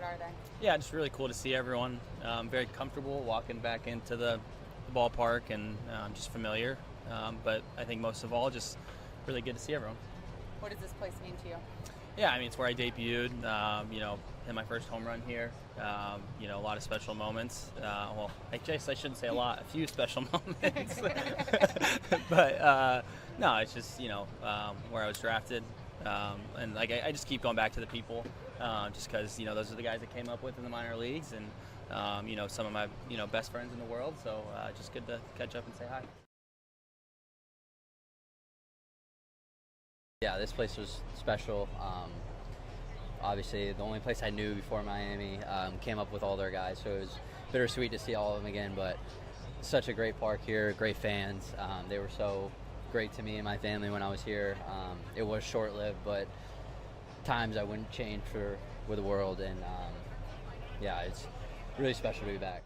What are they? Yeah, just really cool to see everyone. Very comfortable walking back into the ballpark and just familiar. But I think most of all, just really good to see everyone. What does this place mean to you? Yeah, I mean, it's where I debuted. Hit my first home run here. A lot of special moments. I shouldn't say a lot, a few special moments. But no, it's just, where I was drafted. And I just keep going back to the people just because, those are the guys that came up with in the minor leagues and, some of my, best friends in the world. So just good to catch up and say hi. Yeah, this place was special. Obviously, the only place I knew before Miami, came up with all their guys, so it was bittersweet to see all of them again, but such a great park here, great fans. They were so great to me and my family when I was here. It was short-lived, but times I wouldn't change for the world, and yeah, it's really special to be back.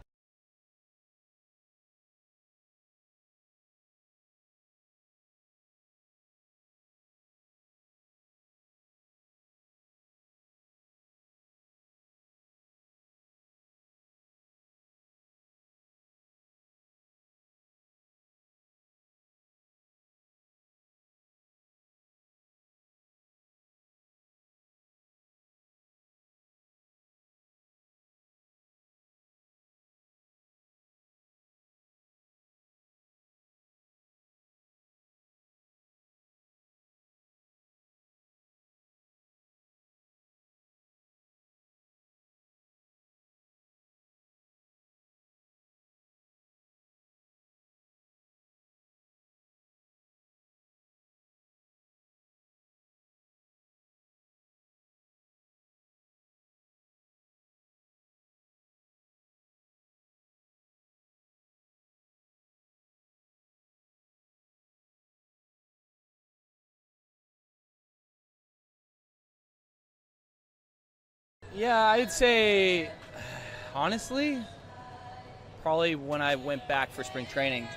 Yeah, I'd say, honestly, probably when I went back for spring training,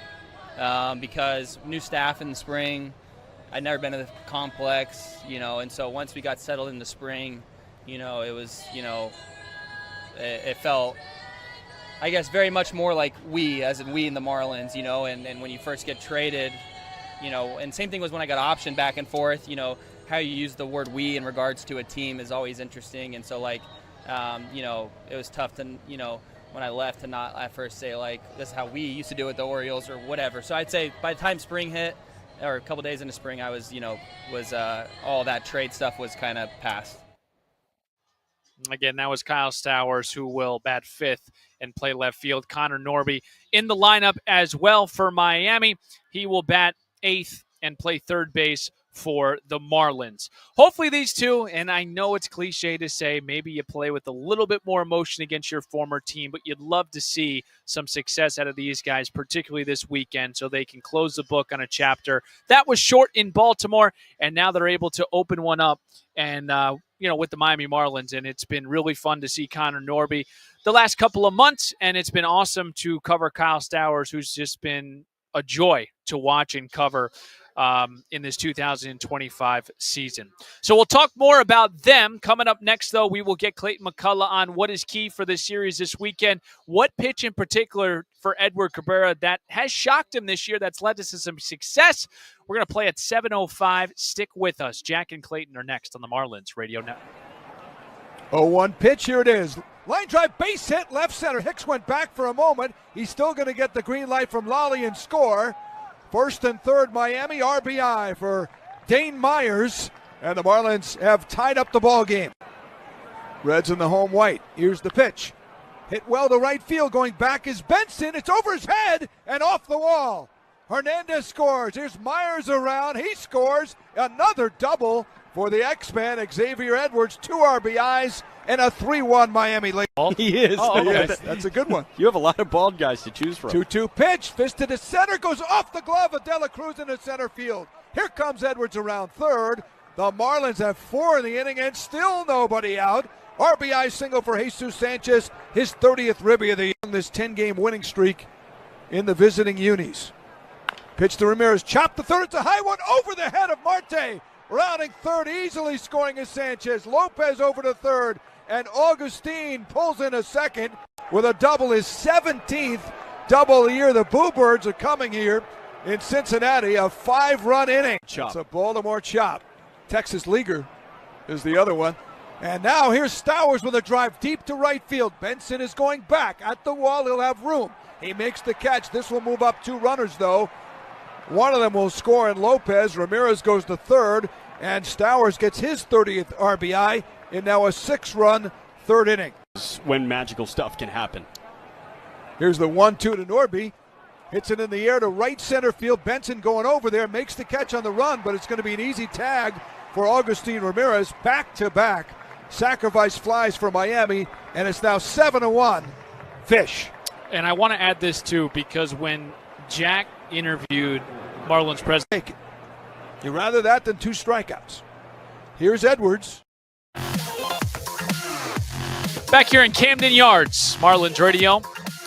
because new staff in the spring, I'd never been to the complex, and so once we got settled in the spring, it was, it felt, I guess, very much more like as in we in the Marlins, and when you first get traded, and same thing was when I got optioned back and forth, how you use the word we in regards to a team is always interesting. And so, it was tough to, when I left to not at first say, this is how we used to do it, the Orioles or whatever. So I'd say by the time spring hit, or a couple days into spring, I was, all that trade stuff was kind of past. Again, that was Kyle Stowers, who will bat fifth and play left field. Connor Norby in the lineup as well for Miami. He will bat eighth and play third base for the Marlins. Hopefully these two, and I know it's cliche to say, maybe you play with a little bit more emotion against your former team, but you'd love to see some success out of these guys, particularly this weekend, so they can close the book on a chapter that was short in Baltimore, and now they're able to open one up and with the Miami Marlins. And it's been really fun to see Connor Norby the last couple of months, and it's been awesome to cover Kyle Stowers, who's just been a joy to watch and cover in this 2025 season. So we'll talk more about them. Coming up next, though, we will get Clayton McCullough on what is key for this series this weekend. What pitch in particular for Edward Cabrera that has shocked him this year that's led to some success? We're going to play at 7:05. Stick with us. Jack and Clayton are next on the Marlins Radio Network. 0-1 pitch, here it is. Line drive, base hit, left center. Hicks went back for a moment. He's still going to get the green light from Lally and score. First and third, Miami, RBI for Dane Myers. And the Marlins have tied up the ball game. Reds in the home white. Here's the pitch. Hit well to right field. Going back is Benson. It's over his head and off the wall. Hernandez scores. Here's Myers around. He scores. Another double for the X-Man, Xavier Edwards. 2 RBIs and a 3-1 Miami lead. He is. Oh, okay. That's a good one. You have a lot of bald guys to choose from. 2-2 pitch. Fisted to center. Goes off the glove of Dela Cruz into center field. Here comes Edwards around third. The Marlins have 4 in the inning and still nobody out. RBI single for Jesus Sanchez. His 30th ribby of the year. This 10-game winning streak in the visiting unis. Pitch to Ramirez. Chopped the third. It's a high one over the head of Marte. Rounding third, easily scoring is Sanchez. Lopez over to third. and Augustine pulls in a second with a double, his 17th double of the year. The Bluebirds are coming here in Cincinnati, a 5-run inning. It's a Baltimore chop. Texas Leaguer is the other one. And now here's Stowers with a drive deep to right field. Benson is going back at the wall. He'll have room. He makes the catch. This will move up 2 runners, though. One of them will score in Lopez. Ramirez goes to third, and Stowers gets his 30th RBI in now a 6-run third inning. When magical stuff can happen. Here's the 1-2 to Norby. Hits it in the air to right center field. Benson going over there, makes the catch on the run, but it's going to be an easy tag for Augustine Ramirez. Back-to-back sacrifice flies for Miami, and it's now 7-1. Fish. And I want to add this, too, because when Jack interviewed Marlins president. You'd rather that than 2 strikeouts. Here's Edwards. Back here in Camden Yards, Marlins Radio,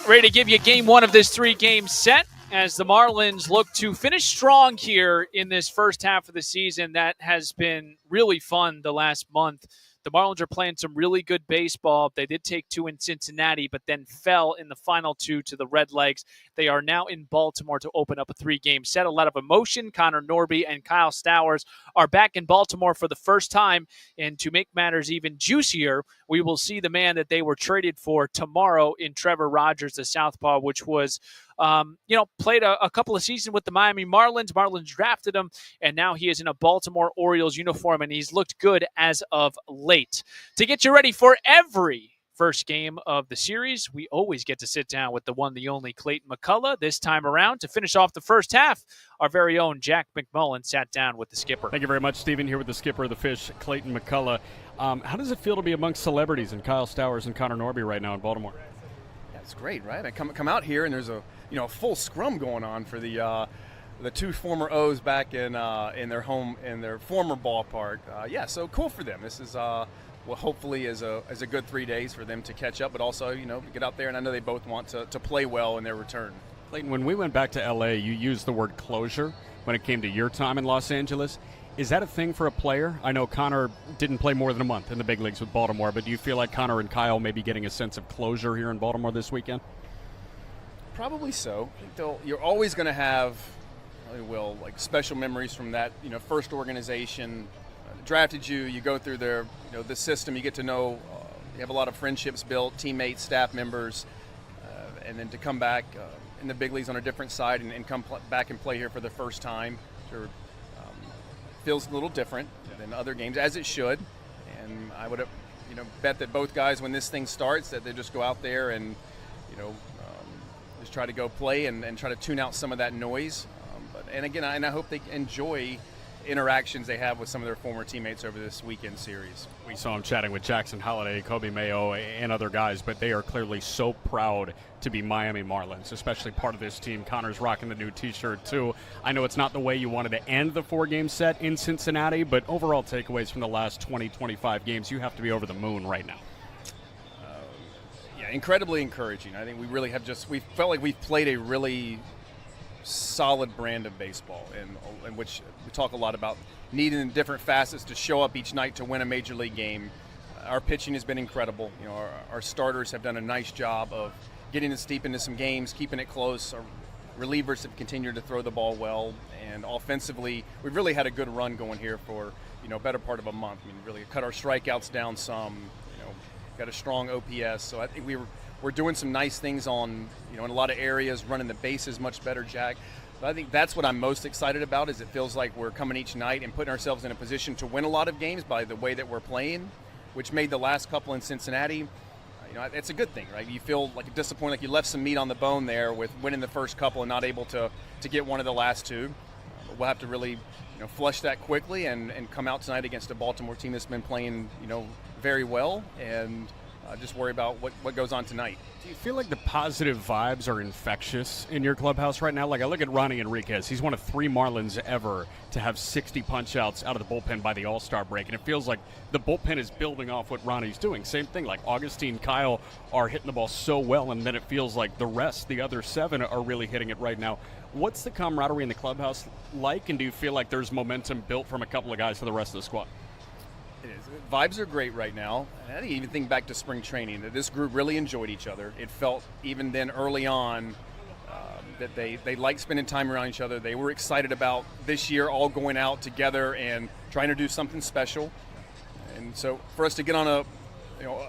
ready to give you game 1 of this 3-game set as the Marlins look to finish strong here in this first half of the season that has been really fun the last month. The Marlins are playing some really good baseball. They did take 2 in Cincinnati, but then fell in the final 2 to the Redlegs. They are now in Baltimore to open up a 3-game set. A lot of emotion. Connor Norby and Kyle Stowers are back in Baltimore for the first time. And to make matters even juicier, we will see the man that they were traded for tomorrow in Trevor Rogers, the southpaw, which was played a couple of seasons with the Miami Marlins. Marlins drafted him, and now he is in a Baltimore Orioles uniform, and he's looked good as of late. To get you ready for every first game of the series, we always get to sit down with the one, the only Clayton McCullough. This time around, to finish off the first half, our very own Jack McMullen sat down with the skipper. Thank you very much, Stephen, here with the skipper of the Fish, Clayton McCullough. How does it feel to be amongst celebrities and Kyle Stowers and Connor Norby right now in Baltimore? It's great, right? I come out here and there's a full scrum going on for the 2 former O's back in their home in their former ballpark. So cool for them. This is hopefully is a good 3 days for them to catch up, but also get out there, and I know they both want to play well in their return. Clayton, when we went back to L.A., you used the word closure when it came to your time in Los Angeles. Is that a thing for a player? I know Connor didn't play more than a month in the big leagues with Baltimore, but do you feel like Connor and Kyle may be getting a sense of closure here in Baltimore this weekend? Probably so. You're always going to have, special memories from that, first organization drafted you. You go through their, the system. You get to know. You have a lot of friendships built, teammates, staff members, and then to come back in the big leagues on a different side and come back and play here for the first time. Sure. Feels a little different than other games, as it should. And I would have, bet that both guys, when this thing starts, that they just go out there and, just try to go play and try to tune out some of that noise. I hope they enjoy interactions they have with some of their former teammates over this weekend series. We saw him chatting with Jackson Holliday, Kobe Mayo, and other guys, but they are clearly so proud to be Miami Marlins, especially part of this team. Connor's rocking the new T-shirt, too. I know it's not the way you wanted to end the 4-game set in Cincinnati, but overall takeaways from the last 20, 25 games, you have to be over the moon right now. Incredibly encouraging. I think we really have we felt like we've played a really solid brand of baseball, in which we talk a lot about needing different facets to show up each night to win a major league game. Our pitching has been incredible. Our starters have done a nice job of getting us deep into some games, keeping it close. Our relievers have continued to throw the ball well, and offensively, we've really had a good run going here for better part of a month. I mean, really cut our strikeouts down some. Got a strong OPS, so I think we're doing some nice things on in a lot of areas, running the bases much better, Jack. But I think that's what I'm most excited about. Is it feels like we're coming each night and putting ourselves in a position to win a lot of games by the way that we're playing, which made the last couple in Cincinnati. It's a good thing, right? You feel like disappointed, like you left some meat on the bone there with winning the first couple and not able to get one of the last 2. But we'll have to really flush that quickly and come out tonight against a Baltimore team that's been playing very well, and just worry about what goes on tonight. Do you feel like the positive vibes are infectious in your clubhouse right now? Like, I look at Ronnie Enriquez. He's one of 3 Marlins ever to have 60 punch-outs out of the bullpen by the All-Star break, and it feels like the bullpen is building off what Ronnie's doing. Same thing, like Augustine, Kyle are hitting the ball so well, and then it feels like the other 7 are really hitting it right now. What's the camaraderie in the clubhouse like, and do you feel like there's momentum built from a couple of guys to the rest of the squad? It is. Vibes are great right now. I think even think back to spring training, that this group really enjoyed each other. It felt even then early on that they liked spending time around each other. They were excited about this year all going out together and trying to do something special. And so for us to get on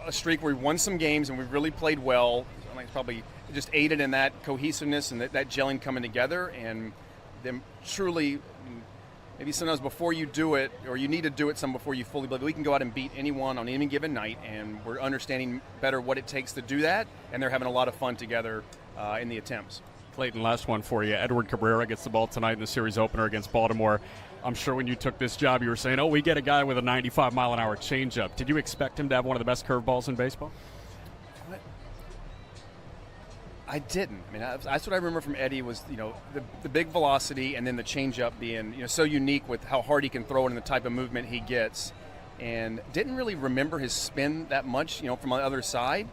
a streak where we won some games and we really played well, I think it's probably just aided in that cohesiveness and that gelling coming together, and them truly, maybe sometimes before you do it, or you need to do it some before you fully believe, we can go out and beat anyone on any given night, and we're understanding better what it takes to do that, and they're having a lot of fun together in the attempts. Clayton, last one for you. Edward Cabrera gets the ball tonight in the series opener against Baltimore. I'm sure when you took this job, you were saying, we get a guy with a 95-mile-an-hour changeup. Did you expect him to have one of the best curveballs in baseball? I didn't. I mean, that's what I remember from Eddie was, the big velocity and then the changeup being, so unique with how hard he can throw it and the type of movement he gets. And didn't really remember his spin that much, from the other side.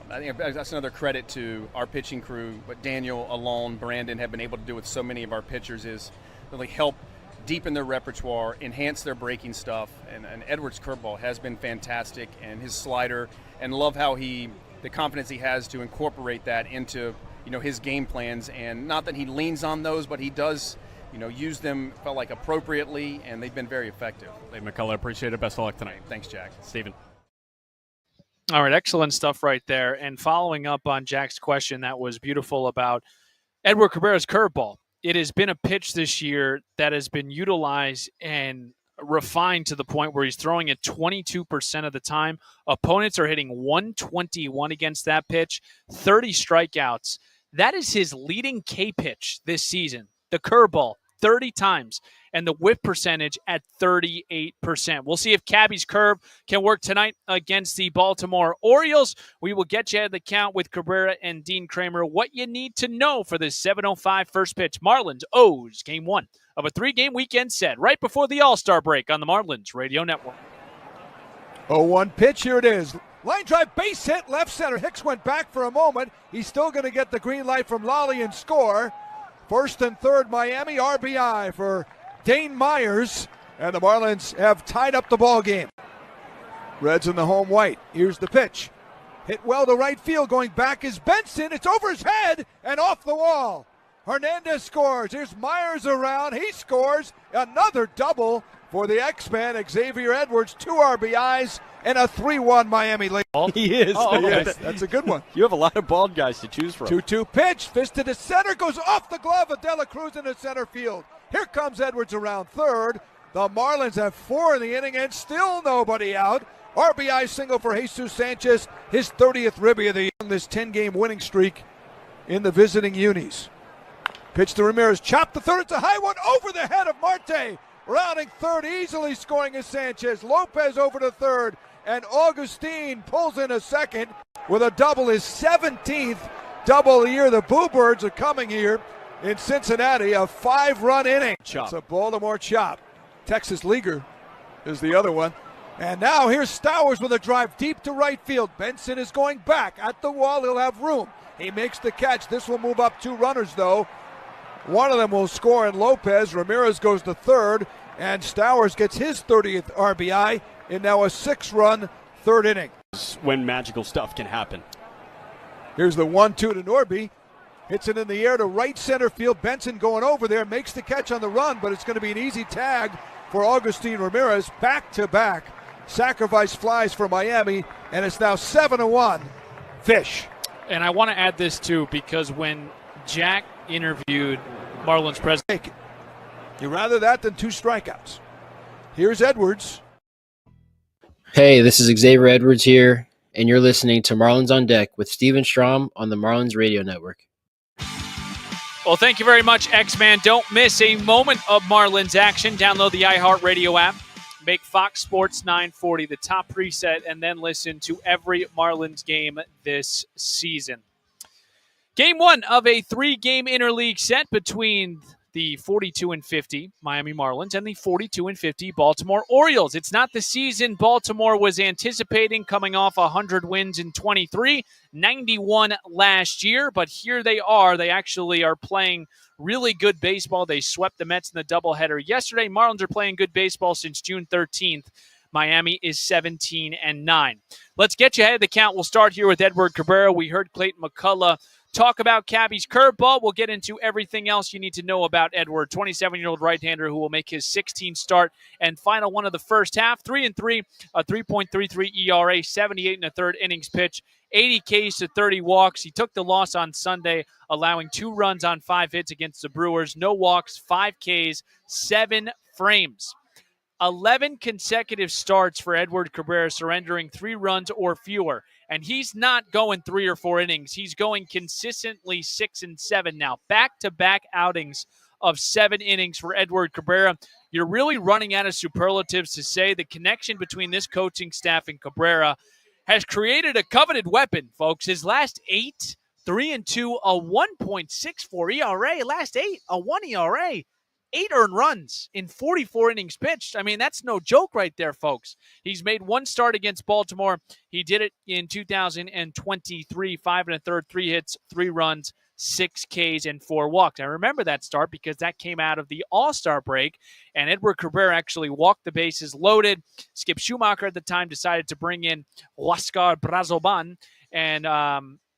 I think that's another credit to our pitching crew. What Daniel, Alon, Brandon have been able to do with so many of our pitchers is really help deepen their repertoire, enhance their breaking stuff. And Edwards' curveball has been fantastic, and his slider, and love how the confidence he has to incorporate that into, his game plans. And not that he leans on those, but he does, use them, felt like appropriately, and they've been very effective. Dave McCullough, appreciate it. Best of luck tonight. Thanks, Jack. Steven. All right, excellent stuff right there. And following up on Jack's question, that was beautiful about Edward Cabrera's curveball. It has been a pitch this year that has been utilized and refined to the point where he's throwing it 22% of the time. Opponents are hitting 121 against that pitch, 30 strikeouts. That is his leading K pitch this season. The curveball, 30 times, and the whip percentage at 38%. We'll see if Cabby's curve can work tonight against the Baltimore Orioles. We will get you at the count with Cabrera and Dean Kramer. What you need to know for this 7:05 first pitch. Marlins O's game one of a 3-game weekend set right before the All-Star break on the Marlins Radio Network. 0-1 pitch, here it is. Line drive, base hit, left center. Hicks went back for a moment. He's still going to get the green light from Lally and score. First and third, Miami, RBI for Dane Myers, and the Marlins have tied up the ball game. Reds in the home white. Here's the pitch. Hit well to right field. Going back is Benson. It's over his head and off the wall. Hernandez scores. Here's Myers around. He scores. Another double for the X-Man, Xavier Edwards. 2 RBIs and a 3-1 Miami lead. He is. Yes, that's a good one. You have a lot of bald guys to choose from. 2-2 pitch. Fisted to center. Goes off the glove of De La Cruz into center field. Here comes Edwards around third. The Marlins have 4 in the inning and still nobody out. RBI single for Jesus Sanchez, his 30th ribby of the year, this 10-game winning streak in the visiting unis. Pitch to Ramirez, chopped to third. It's a high one over the head of Marte. Rounding third, easily scoring is Sanchez. Lopez over to third, and Augustine pulls in a second with a double, his 17th double of the year. The Boo Birds are coming here in Cincinnati, a 5-run inning. Chop. It's a Baltimore chop. Texas Leaguer is the other one. And now here's Stowers with a drive deep to right field. Benson is going back at the wall. He'll have room. He makes the catch. This will move up 2 runners, though. One of them will score in Lopez. Ramirez goes to third, and Stowers gets his 30th RBI in now a 6-run third inning. When magical stuff can happen. Here's the 1-2 to Norby. Hits it in the air to right center field. Benson going over there, makes the catch on the run, but it's going to be an easy tag for Augustine Ramirez. Back-to-back sacrifice flies for Miami, and it's now 7-1 Fish. And I want to add this, too, because when Jack interviewed Marlins president, You'd rather that than 2 strikeouts. Here's Edwards. Hey, this is Xavier Edwards here, and you're listening to Marlins on Deck with Steven Strom on the Marlins Radio Network. well, thank you very much, X-Man. Don't miss a moment of Marlins action. Download the iHeartRadio app. Make Fox Sports 940 the top preset, and then listen to every Marlins game this season. Game one of a 3-game interleague set between the 42-50 Miami Marlins and the 42-50 Baltimore Orioles. It's not the season Baltimore was anticipating, coming off 100 wins in 23, 91 last year, but here they are. They actually are playing really good baseball. They swept the Mets in the doubleheader yesterday. Marlins are playing good baseball since June 13th. Miami is 17-9. Let's get you ahead of the count. We'll start here with Edward Cabrera. We heard Clayton McCullough talk about Cabby's curveball. We'll get into everything else you need to know about Edward, 27-year-old right-hander who will make his 16th start and final one of the first half. 3-3, a 3.33 ERA, 78 and a third innings pitch, 80 Ks to 30 walks. He took the loss on Sunday, allowing 2 runs on 5 hits against the Brewers. No walks, 5 Ks, 7 frames. 11 consecutive starts for Edward Cabrera, surrendering 3 runs or fewer. And he's not going 3 or 4 innings. He's going consistently 6 and 7 now. Back-to-back outings of 7 innings for Edward Cabrera. You're really running out of superlatives to say the connection between this coaching staff and Cabrera has created a coveted weapon, folks. His last 8, 3-2, a 1.64 ERA. Last 8, a 1 ERA. 8 earned runs in 44 innings pitched. I mean, that's no joke right there, folks. He's made 1 start against Baltimore. He did it in 2023, 5 1/3, 3 hits, 3 runs, 6 Ks, and 4 walks. I remember that start because that came out of the All-Star break, and Edward Cabrera actually walked the bases loaded. Skip Schumacher at the time decided to bring in Huáscar Brazoban, and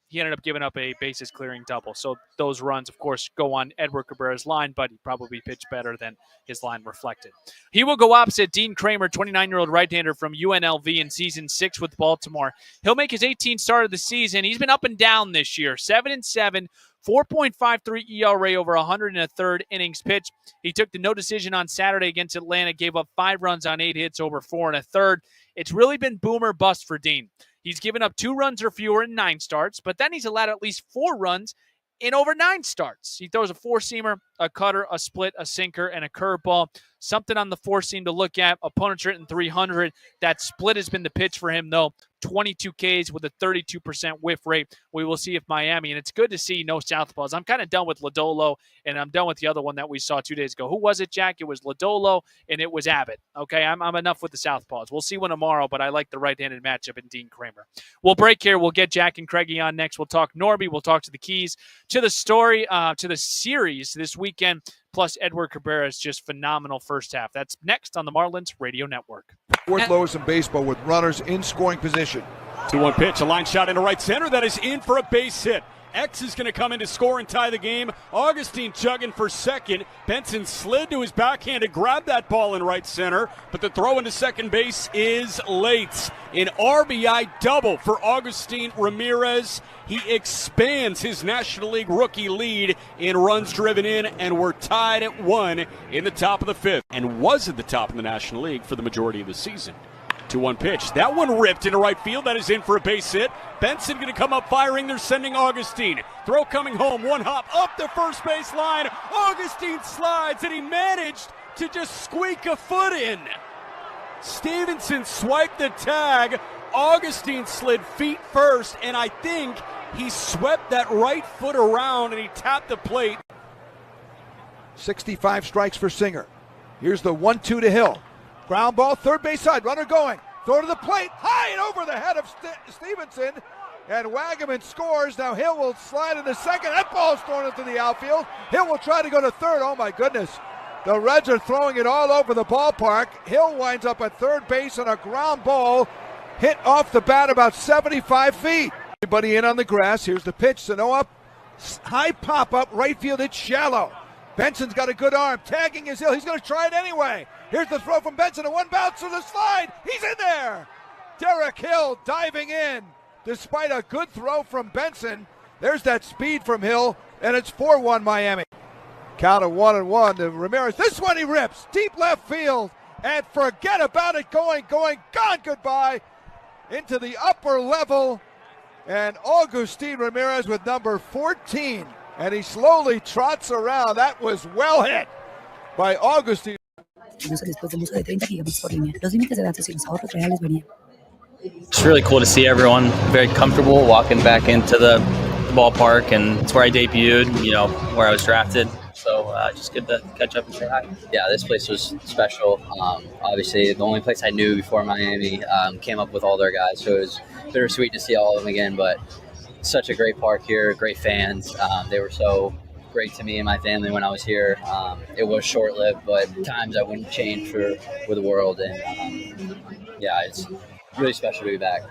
he ended up giving up a bases clearing double. So those runs, of course, go on Edward Cabrera's line, but he probably pitched better than his line reflected. He will go opposite Dean Kramer, 29-year-old right-hander from UNLV in season 6 with Baltimore. He'll make his 18th start of the season. He's been up and down this year, 7 and 7, 4.53 ERA over 100 and a third innings pitched. He took the no decision on Saturday against Atlanta, gave up 5 runs on 8 hits over 4 1/3. It's really been boom or bust for Dean. He's given up 2 runs or fewer in 9 starts, but then he's allowed at least 4 runs in over 9 starts. He throws a 4-seamer, a cutter, a split, a sinker, and a curveball. Something on the 4-seam to look at. Opponents written 300. That split has been the pitch for him, though. 22 Ks with a 32% whiff rate. We will see if Miami, and it's good to see no southpaws. I'm kind of done with Lodolo, and I'm done with the other one that we saw 2 days ago. Who was it, Jack? It was Lodolo, and it was Abbott. Okay, I'm enough with the southpaws. We'll see one tomorrow, but I like the right-handed matchup in Dean Kramer. We'll break here. We'll get Jack and Craigie on next. We'll talk Norby. We'll talk to the keys, to the story, to the series this weekend. Plus, Edward Cabrera's just phenomenal first half. That's next on the Marlins Radio Network. 4th lowest in baseball with runners in scoring position. 2-1 pitch, a line shot into right center. That is in for a base hit. X is going to come in to score and tie the game. Augustine chugging for second. Benson slid to his backhand to grab that ball in right center, but the throw into second base is late. An RBI double for Augustine Ramirez. He expands his National League rookie lead in runs driven in, and we're tied at 1 in the top of the 5th, and was at the top of the National League for the majority of the season. 2-1 pitch. That one ripped into right field. That is in for a base hit. Benson going to come up firing. They're sending Augustine. Throw coming home. 1 hop up the first base line. Augustine slides, and he managed to just squeak a foot in. Stevenson swiped the tag. Augustine slid feet first, and I think he swept that right foot around, and he tapped the plate. 65 strikes for Singer. Here's the 1-2 to Hill. Ground ball, third base side, runner going. Throw to the plate, high and over the head of Stevenson. And Wagaman scores. Now Hill will slide into second. That ball's thrown into the outfield. Hill will try to go to third. Oh my goodness. The Reds are throwing it all over the ballpark. Hill winds up at third base on a ground ball hit off the bat about 75 feet. Everybody in on the grass. Here's the pitch. Sanoa, high pop up, right field. It's shallow. Benson's got a good arm. Tagging is Hill. He's going to try it anyway. Here's the throw from Benson. A 1 bounce to the slide. He's in there. Derek Hill diving in despite a good throw from Benson. There's that speed from Hill, and it's 4-1 Miami. Count of 1-1 to Ramirez. This one he rips. Deep left field. And forget about it. Going, gone, goodbye. Into the upper level. And Augustine Ramirez with number 14. And he slowly trots around. That was well hit by Augustine. It's really cool to see everyone very comfortable walking back into the ballpark, and it's where I debuted, where I was drafted. So just good to catch up and say hi. Yeah, this place was special. Obviously, the only place I knew before Miami, came up with all their guys, so it was bittersweet to see all of them again, but such a great park here, great fans. They were so great to me and my family when I was here. It was short-lived, but times I wouldn't change for the world. And it's really special to be back.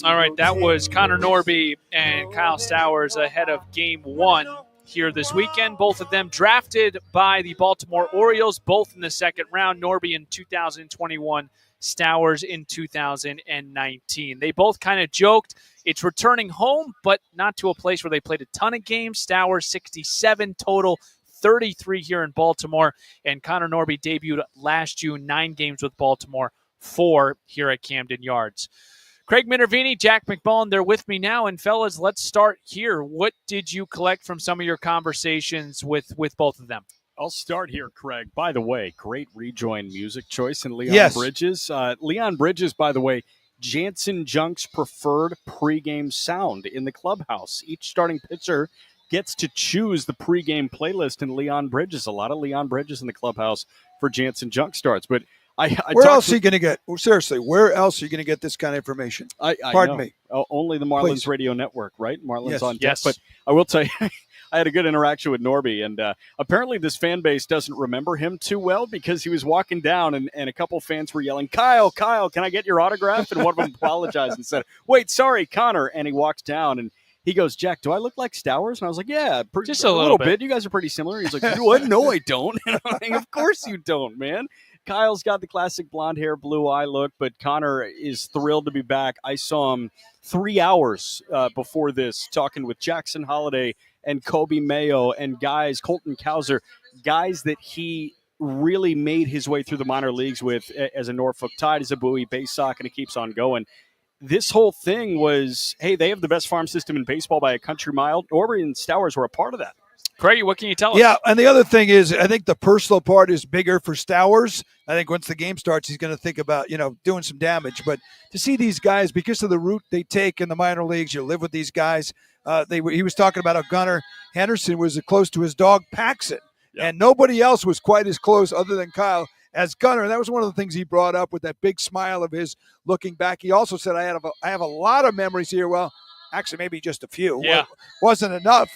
All right, that was Connor Norby and Kyle Stowers ahead of Game 1 here this weekend. Both of them drafted by the Baltimore Orioles, both in the second round. Norby in 2021, Stowers in 2019. They both kind of joked it's returning home, but not to a place where they played a ton of games. Stowers 67 total, 33 here in Baltimore. And Connor Norby debuted last June, 9 games with Baltimore, 4 here at Camden Yards. Craig Minervini, Jack McMullen, they're with me now. And fellas, let's start here. What did you collect from some of your conversations with both of them? I'll start here, Craig. By the way, great rejoin music choice in Leon Bridges. Leon Bridges, by the way, Jansen Junk's preferred pregame sound in the clubhouse. Each starting pitcher gets to choose the pregame playlist in Leon Bridges. A lot of Leon Bridges in the clubhouse for Jansen Junk starts. But where else are you going to get? Seriously, where else are you going to get this kind of information? Pardon me. Only the Marlins Radio Network, right? Marlins on deck. But I will tell you, I had a good interaction with Norby, and apparently this fan base doesn't remember him too well because he was walking down, and a couple fans were yelling, Kyle, can I get your autograph? And one of them apologized and said, wait, sorry, Connor. And he walked down, and he goes, Jack, do I look like Stowers? And I was like, yeah, just a little bit. You guys are pretty similar. He's like, what? No, I don't. And I'm like, of course you don't, man. Kyle's got the classic blonde hair, blue eye look, but Connor is thrilled to be back. I saw him 3 hours before this talking with Jackson Holiday and Kobe Mayo and guys, Colton Cowser, guys that he really made his way through the minor leagues with as a Norfolk Tide, as a Bowie base sock, and it keeps on going. This whole thing was, hey, they have the best farm system in baseball by a country mile. Norby and Stowers were a part of that. Craig, what can you tell us? Yeah, and the other thing is, I think the personal part is bigger for Stowers. I think once the game starts, he's going to think about, doing some damage. But to see these guys, because of the route they take in the minor leagues, you live with these guys. He was talking about how Gunnar Henderson was close to his dog Paxton, and nobody else was quite as close other than Kyle as Gunnar. And that was one of the things he brought up with that big smile of his looking back. He also said, I have a lot of memories here. Well, actually, maybe just a few. Yeah. Wasn't enough,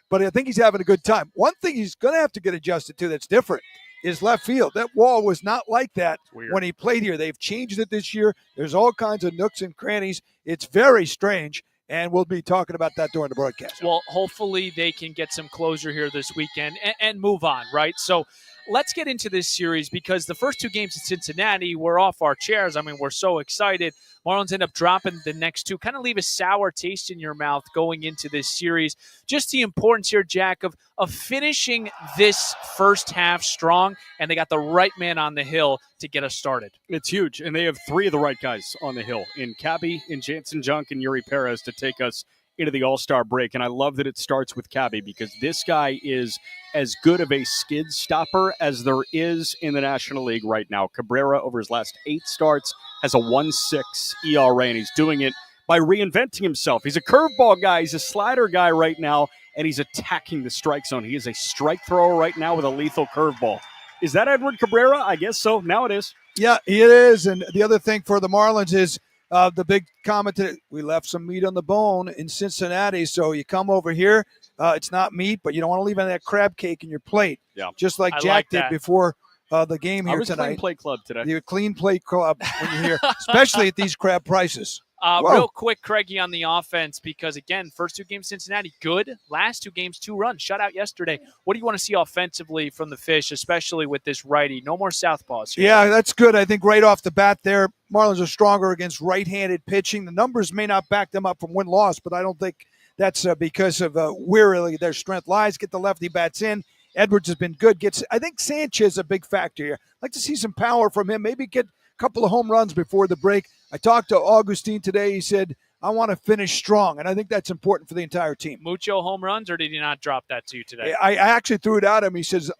but I think he's having a good time. One thing he's going to have to get adjusted to that's different is left field. That wall was not like that when he played here. They've changed it this year. There's all kinds of nooks and crannies. It's very strange, and we'll be talking about that during the broadcast. Well, hopefully they can get some closure here this weekend and move on, right? So let's get into this series because the first 2 games in Cincinnati were off our chairs. I mean, we're so excited. Marlins end up dropping the next 2, kind of leave a sour taste in your mouth going into this series. Just the importance here, Jack, of finishing this first half strong, and they got the right man on the hill to get us started. It's huge, and they have 3 of the right guys on the hill, in Cabby, in Jansen Junk, and Yuri Perez to take us into the All-Star break. And I love that it starts with Cabby because this guy is as good of a skid stopper as there is in the National League right now. Cabrera, over his last 8 starts, has a 1.6 ERA, and he's doing it by reinventing himself. He's a curveball guy. He's a slider guy right now, and he's attacking the strike zone. He is a strike thrower right now with a lethal curveball. Is that Edward Cabrera? I guess so. Now it is. Yeah, it is. And the other thing for the Marlins is the big comment that we left some meat on the bone in Cincinnati. So you come over here, it's not meat, but you don't want to leave any of that crab cake in your plate. Yeah. Just like Jack did before the game here tonight. Clean Plate Club today. The Clean Plate Club when you're here, especially at these crab prices. Real quick, Craigie, on the offense, because, again, first 2 games Cincinnati, good. Last 2 games, 2 runs. Shutout yesterday. What do you want to see offensively from the Fish, especially with this righty? No more southpaws here. Yeah, that's good. I think right off the bat there, Marlins are stronger against right-handed pitching. The numbers may not back them up from win-loss, but I don't think that's because of where really their strength lies. Get the lefty bats in. Edwards has been good. I think Sanchez a big factor here. I'd like to see some power from him. Maybe get a couple of home runs before the break. I talked to Augustine today. He said, I want to finish strong, and I think that's important for the entire team. Mucho home runs, or did he not drop that to you today? I actually threw it at him. He says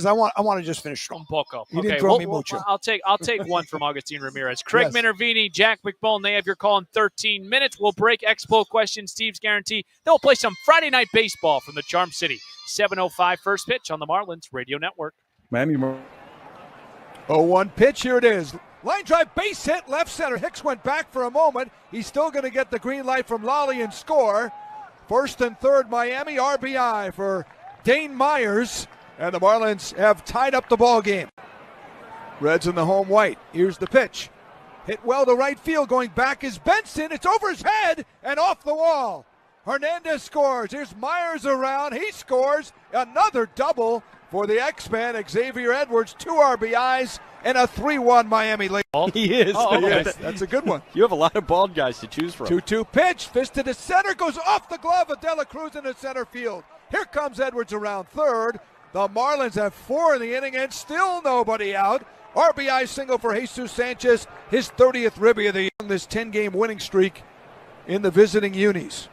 I want to just finish strong. Un poco. He didn't throw me mucho. I'll take one from Augustine Ramirez. Craig Minervini, Jack McMullen, they have your call in 13 minutes. We'll break Expo questions, Steve's guarantee. Then we'll play some Friday night baseball from the Charm City. 7:05 first pitch on the Marlins Radio Network. Miami. 0-1 pitch. Here it is. Line drive, base hit, left center. Hicks went back for a moment. He's still going to get the green light from Lally and score. First and third, Miami, RBI for Dane Myers, and the Marlins have tied up the ball game. Reds in the home white. Here's the pitch. Hit well to right field. Going back is Benson. It's over his head and off the wall. Hernandez scores. Here's Myers around. He scores. Another double for the X-Man, Xavier Edwards. 2 RBIs and a 3-1 Miami lead. He is. Oh, okay. That's a good one. You have a lot of bald guys to choose from. 2-2 pitch. Fisted to center. Goes off the glove of De La Cruz into center field. Here comes Edwards around third. The Marlins have 4 in the inning and still nobody out. RBI single for Jesus Sanchez, his 30th ribby of the year. This 10-game winning streak in the visiting unis.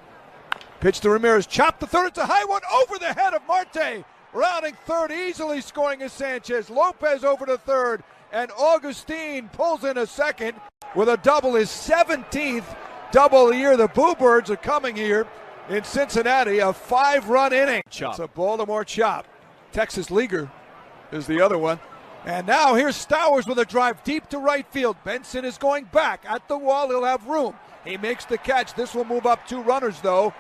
Pitch to Ramirez, chopped the third. It's a high one over the head of Marte. Rounding third, easily scoring is Sanchez. Lopez over to third, and Augustine pulls in a second with a double, his 17th double of the year. The Bluebirds are coming here in Cincinnati, a 5-run inning. It's a Baltimore chop. Texas Leaguer is the other one. And now here's Stowers with a drive deep to right field. Benson is going back at the wall. He'll have room. He makes the catch. This will move up 2 runners, though.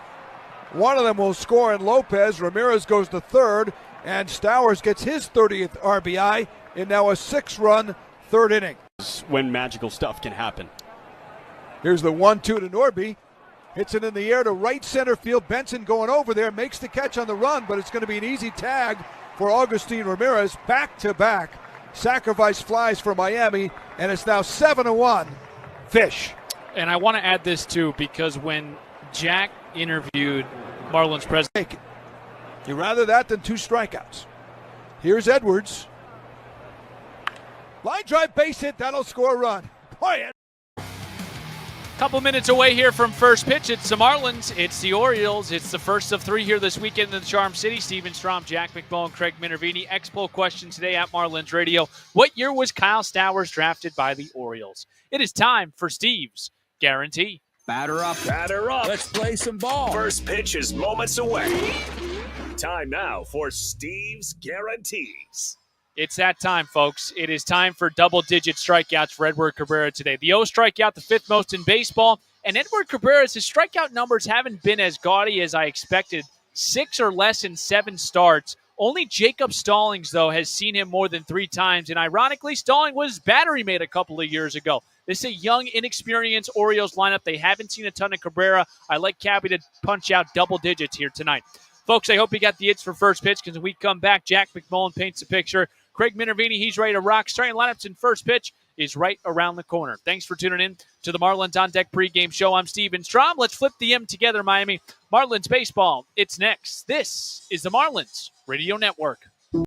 One of them will score in Lopez. Ramirez goes to third, and Stowers gets his 30th RBI in now a 6-run third inning. When magical stuff can happen. Here's the 1-2 to Norby. Hits it in the air to right center field. Benson going over there, makes the catch on the run, but it's going to be an easy tag for Augustine Ramirez. Back-to-back sacrifice flies for Miami, and it's now 7-1 Fish. And I want to add this too, because when Jack interviewed Marlins president, you'd rather that than 2 strikeouts. Here's Edwards. Line drive, base hit, that'll score a run. Boy, couple minutes away here from first pitch. It's the Marlins. It's the Orioles. It's the first of 3 here this weekend in the Charm City. Steven Strom, Jack McMullen, Craig Minervini. X-Poll question today at Marlins Radio. What year was Kyle Stowers drafted by the Orioles? It is time for Steve's Guarantee. Batter up. Batter up. Let's play some ball. First pitch is moments away. Time now for Steve's Guarantees. It's that time, folks. It is time for double-digit strikeouts for Edward Cabrera today. The O strikeout, the 5th most in baseball. And Edward Cabrera's his strikeout numbers haven't been as gaudy as I expected. 6 or less in 7 starts. Only Jacob Stallings, though, has seen him more than 3 times. And ironically, Stallings was battery made a couple of years ago. This is a young, inexperienced Orioles lineup. They haven't seen a ton of Cabrera. I like Cabby to punch out double digits here tonight. Folks, I hope you got the hits for first pitch, because when we come back, Jack McMullen paints a picture. Craig Minervini, he's ready to rock. Starting lineups in first pitch is right around the corner. Thanks for tuning in to the Marlins On Deck pregame show. I'm Steven Strom. Let's flip the M together, Miami. Marlins baseball, it's next. This is the Marlins Radio Network.